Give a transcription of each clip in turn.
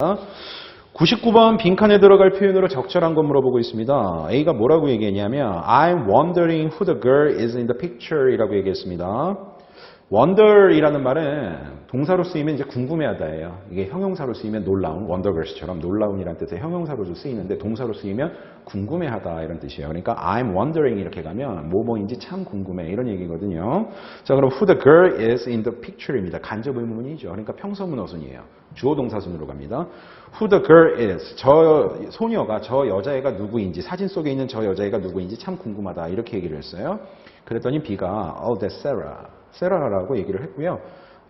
99번 빈칸에 들어갈 표현으로 적절한 거 물어보고 있습니다. A가 뭐라고 얘기했냐면 I'm wondering who the girl is in the picture 이라고 얘기했습니다. wonder이라는 말은 동사로 쓰이면 이제 궁금해하다예요. 이게 형용사로 쓰이면 놀라운, wondergirls처럼 놀라운이라는 뜻의 형용사로도 쓰이는데 동사로 쓰이면 궁금해하다 이런 뜻이에요. 그러니까 I'm wondering 이렇게 가면 뭐뭐인지 참 궁금해 이런 얘기거든요. 자, 그럼 who the girl is in the picture입니다. 간접 의문이죠. 그러니까 평서문 어순이에요. 주어 동사순으로 갑니다. Who the girl is. 저 소녀가, 저 여자애가 누구인지, 사진 속에 있는 저 여자애가 누구인지 참 궁금하다 이렇게 얘기를 했어요. 그랬더니 B가 Oh, that's Sarah. 세라라고 얘기를 했고요.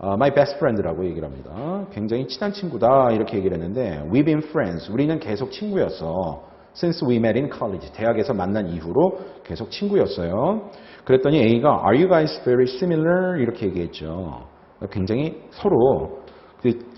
My best friend라고 얘기를 합니다. 굉장히 친한 친구다 이렇게 얘기를 했는데 We've been friends. 우리는 계속 친구였어. Since we met in college. 대학에서 만난 이후로 계속 친구였어요. 그랬더니 A가 Are you guys very similar? 이렇게 얘기했죠. 굉장히 서로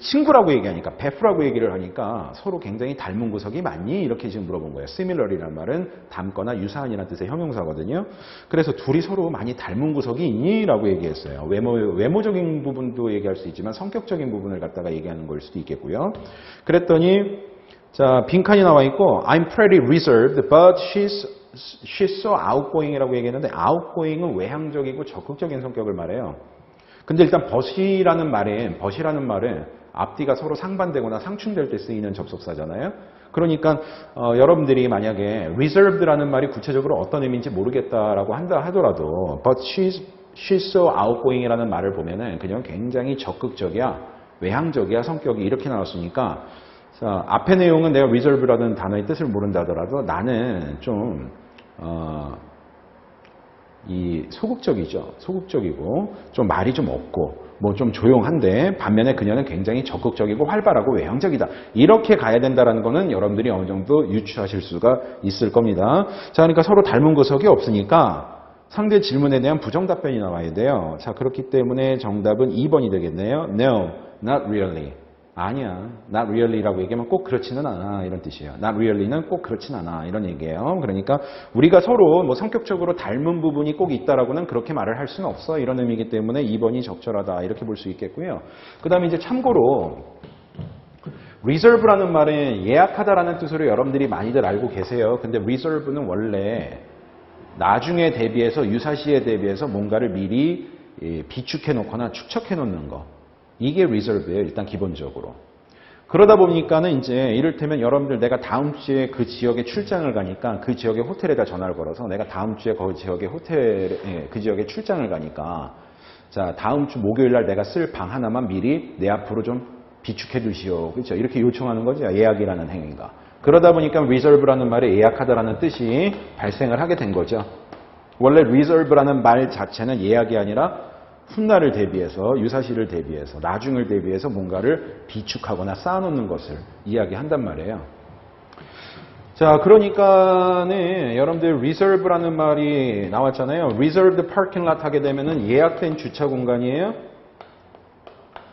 친구라고 얘기하니까 베프라고 얘기를 하니까 서로 굉장히 닮은 구석이 많니? 이렇게 지금 물어본 거예요. similar이라는 말은 닮거나 유사한이라는 뜻의 형용사거든요. 그래서 둘이 서로 많이 닮은 구석이 있니? 라고 얘기했어요. 외모적인 부분도 얘기할 수 있지만 성격적인 부분을 갖다가 얘기하는 걸 수도 있겠고요. 그랬더니 자 빈칸이 나와 있고 I'm pretty reserved but she's so outgoing 이라고 얘기했는데 outgoing은 외향적이고 적극적인 성격을 말해요. 근데 일단 but이라는 말은 앞뒤가 서로 상반되거나 상충될 때 쓰이는 접속사잖아요. 그러니까 여러분들이 만약에 reserved라는 말이 구체적으로 어떤 의미인지 모르겠다라고 한다 하더라도 but she's so outgoing이라는 말을 보면은 그냥 굉장히 적극적이야, 외향적이야 성격이 이렇게 나왔으니까 자, 앞의 내용은 내가 reserve라는 단어의 뜻을 모른다 하더라도 나는 좀 이 소극적이죠. 소극적이고 좀 말이 좀 없고 뭐 좀 조용한데 반면에 그녀는 굉장히 적극적이고 활발하고 외향적이다. 이렇게 가야 된다는 거는 여러분들이 어느 정도 유추하실 수가 있을 겁니다. 자, 그러니까 서로 닮은 구석이 없으니까 상대 질문에 대한 부정 답변이 나와야 돼요. 자, 그렇기 때문에 정답은 2번이 되겠네요. No, not really. 아니야. Not really라고 얘기하면 꼭 그렇지는 않아. 이런 뜻이에요. Not really는 꼭 그렇진 않아. 이런 얘기예요. 그러니까 우리가 서로 뭐 성격적으로 닮은 부분이 꼭 있다라고는 그렇게 말을 할 수는 없어. 이런 의미이기 때문에 2번이 적절하다. 이렇게 볼 수 있겠고요. 그 다음에 이제 참고로 reserve라는 말은 예약하다라는 뜻으로 여러분들이 많이들 알고 계세요. 근데 reserve는 원래 나중에 대비해서 유사시에 대비해서 뭔가를 미리 비축해 놓거나 축적해 놓는 거. 이게 reserve예요. 일단 기본적으로. 그러다 보니까는 이제 이를테면 여러분들 내가 다음 주에 그 지역에 출장을 가니까 그 지역의 호텔에다 전화를 걸어서 내가 다음 주에 그 지역의 그 지역에 출장을 가니까 자, 다음 주 목요일 날 내가 쓸 방 하나만 미리 내 앞으로 좀 비축해 두시오. 그렇죠? 이렇게 요청하는 거죠. 예약이라는 행위가. 그러다 보니까 reserve라는 말에 예약하다라는 뜻이 발생을 하게 된 거죠. 원래 reserve라는 말 자체는 예약이 아니라 훗날을 대비해서, 유사시를 대비해서, 나중을 대비해서 뭔가를 비축하거나 쌓아놓는 것을 이야기한단 말이에요. 자, 그러니까는 여러분들 reserve라는 말이 나왔잖아요. reserved parking lot 하게 되면은 예약된 주차 공간이에요.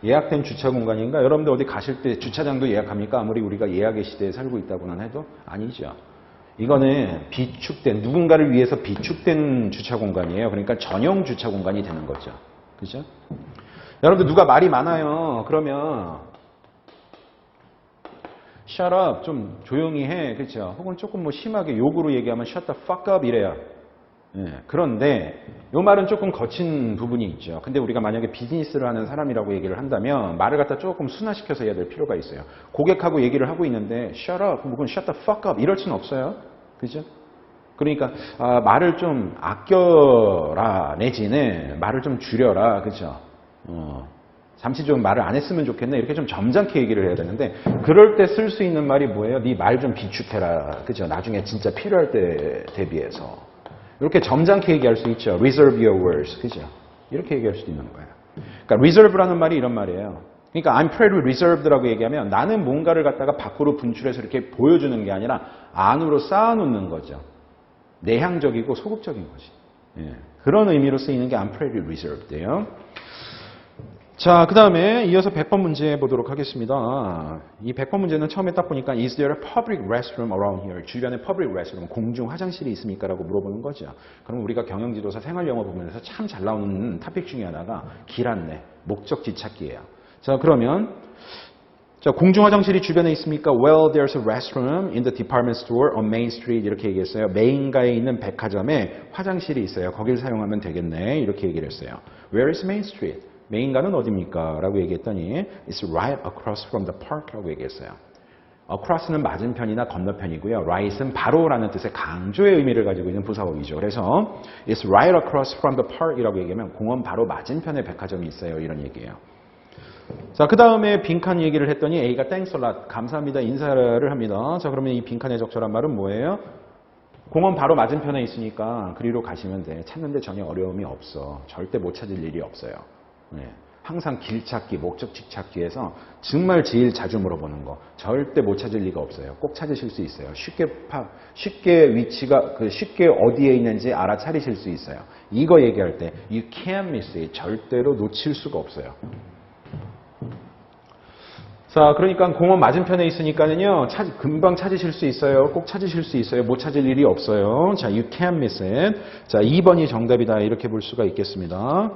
예약된 주차 공간인가? 여러분들 어디 가실 때 주차장도 예약합니까? 아무리 우리가 예약의 시대에 살고 있다고는 해도 아니죠. 이거는 비축된, 누군가를 위해서 비축된 주차 공간이에요. 그러니까 전용 주차 공간이 되는 거죠. 그죠? 여러분들 누가 말이 많아요. 그러면 shut up, 좀 조용히 해. 그렇죠? 혹은 조금 뭐 심하게 욕으로 얘기하면 shut the fuck up 이래요. 예, 그런데 이 말은 조금 거친 부분이 있죠. 근데 우리가 만약에 비즈니스를 하는 사람이라고 얘기를 한다면 말을 갖다 조금 순화시켜서 해야 될 필요가 있어요. 고객하고 얘기를 하고 있는데 shut up, 혹은 shut the fuck up 이럴 수는 없어요. 그죠? 그러니까 말을 좀 아껴라 내지는 말을 좀 줄여라. 그죠? 잠시 좀 말을 안 했으면 좋겠네. 이렇게 좀 점잖게 얘기를 해야 되는데 그럴 때 쓸 수 있는 말이 뭐예요? 네 말 좀 비축해라. 그죠? 나중에 진짜 필요할 때 대비해서. 이렇게 점잖게 얘기할 수 있죠. Reserve your words. 그죠? 이렇게 얘기할 수도 있는 거예요. 그러니까 reserve라는 말이 이런 말이에요. 그러니까 I'm pretty reserved라고 얘기하면 나는 뭔가를 갖다가 밖으로 분출해서 이렇게 보여주는 게 아니라 안으로 쌓아놓는 거죠. 내향적이고 소극적인 거지. 예. 그런 의미로 쓰이는 게 I'm pretty reserved예요. 자, 그 다음에 이어서 100번 문제 보도록 하겠습니다. 이 100번 문제는 처음에 딱 보니까 Is there a public restroom around here? 주변에 public restroom, 공중 화장실이 있습니까? 라고 물어보는 거죠. 그럼 우리가 경영지도사 생활영어 부분에서 참 잘 나오는 토픽 중에 하나가 길 안내, 목적지 찾기예요. 자, 그러면 자, 공중 화장실이 주변에 있습니까? Well, there's a restroom in the department store on Main Street. 이렇게 얘기했어요. 메인가에 있는 백화점에 화장실이 있어요. 거길 사용하면 되겠네. 이렇게 얘기를 했어요. Where is Main Street? 메인가는 어디입니까? 라고 얘기했더니 It's right across from the park. 라고 얘기했어요. across는 맞은편이나 건너편이고요. right은 바로라는 뜻의 강조의 의미를 가지고 있는 부사어이죠. 그래서 It's right across from the park 이라고 얘기하면 공원 바로 맞은편에 백화점이 있어요. 이런 얘기예요. 자, 그 다음에 빈칸 얘기를 했더니 A가 thanks a lot, 감사합니다, 인사를 합니다. 자, 그러면 이 빈칸의 적절한 말은 뭐예요? 공원 바로 맞은편에 있으니까 그리로 가시면 돼. 찾는데 전혀 어려움이 없어. 절대 못 찾을 일이 없어요. 네. 항상 길 찾기, 목적지 찾기에서 정말 제일 자주 물어보는 거. 절대 못 찾을 리가 없어요. 꼭 찾으실 수 있어요. 쉽게 위치가, 쉽게 어디에 있는지 알아차리실 수 있어요. 이거 얘기할 때 you can't miss it. 절대로 놓칠 수가 없어요. 자, 그러니까 공원 맞은편에 있으니까는요, 금방 찾으실 수 있어요. 꼭 찾으실 수 있어요. 못 찾을 일이 없어요. 자, you can't miss it. 자, 2번이 정답이다. 이렇게 볼 수가 있겠습니다.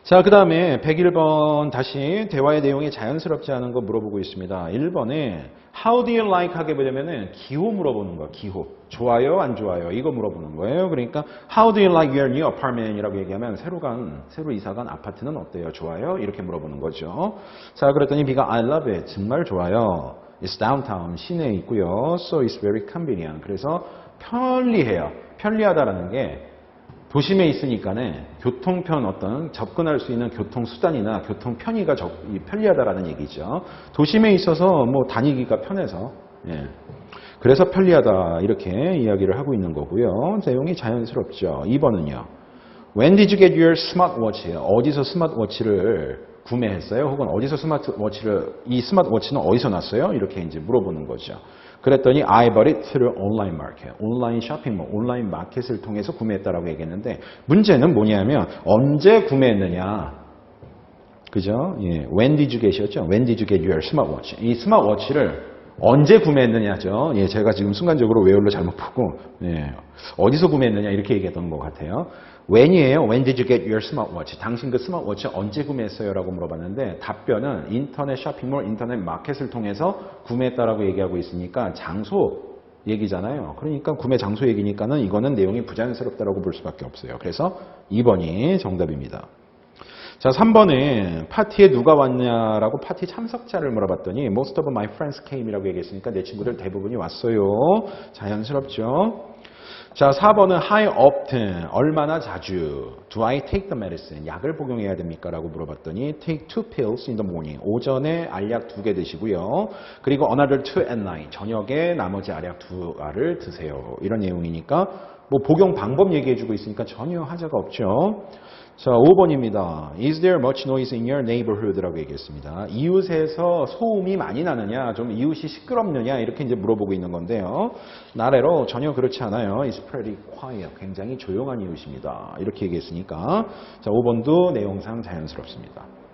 자, 그 다음에 101번 다시 대화의 내용이 자연스럽지 않은 거 물어보고 있습니다. 1번에 How do you like 하게 되면은 기호 물어보는 거, 기호. 좋아요, 안 좋아요? 이거 물어보는 거예요. 그러니까 How do you like your new apartment? 이라고 얘기하면 새로 이사간 아파트는 어때요? 좋아요? 이렇게 물어보는 거죠. 자, 그랬더니 B가 I love it. 정말 좋아요. It's downtown. 시내에 있고요. So it's very convenient. 그래서 편리해요. 편리하다라는 게 도심에 있으니까는 교통편 어떤 접근할 수 있는 교통수단이나 교통편의가 편리하다라는 얘기죠. 도심에 있어서 뭐 다니기가 편해서 그래서 편리하다 이렇게 이야기를 하고 있는 거고요. 내용이 자연스럽죠. 2번은요. When did you get your smartwatch? 어디서 스마트워치를 구매했어요? 혹은 어디서 이 스마트워치는 어디서 났어요? 이렇게 이제 물어보는 거죠. 그랬더니 I bought it through online market. 온라인 쇼핑몰, 온라인 마켓을 통해서 구매했다라고 얘기했는데 문제는 뭐냐면 언제 구매했느냐. 그죠? 예. When did you get이었죠? When did you get your smartwatch? 이 스마트워치를 언제 구매했느냐죠. 예, 제가 지금 순간적으로 웨어를 잘못 보고 어디서 구매했느냐 이렇게 얘기했던 것 같아요. When이에요. When did you get your smartwatch? 당신 그 스마트워치 언제 구매했어요? 라고 물어봤는데 답변은 인터넷 쇼핑몰, 인터넷 마켓을 통해서 구매했다라고 얘기하고 있으니까 장소 얘기잖아요. 그러니까 구매 장소 얘기니까는 이거는 내용이 부자연스럽다라고 볼 수밖에 없어요. 그래서 2번이 정답입니다. 자, 3번에 파티에 누가 왔냐라고 파티 참석자를 물어봤더니 Most of my friends came이라고 얘기했으니까 내 친구들 대부분이 왔어요. 자연스럽죠. 자, 4번은 How often, 얼마나 자주 Do I take the medicine, 약을 복용해야 됩니까? 라고 물어봤더니 Take 2 pills in the morning, 오전에 알약 2개 드시고요. 그리고 another 2 at night, 저녁에 나머지 알약 2알을 드세요. 이런 내용이니까 뭐 복용 방법 얘기해주고 있으니까 전혀 하자가 없죠. 자, 5번입니다. Is there much noise in your neighborhood? 라고 얘기했습니다. 이웃에서 소음이 많이 나느냐, 좀 이웃이 시끄럽느냐, 이렇게 이제 물어보고 있는 건데요. 나래로 전혀 그렇지 않아요. It's pretty quiet. 굉장히 조용한 이웃입니다. 이렇게 얘기했으니까. 자, 5번도 내용상 자연스럽습니다.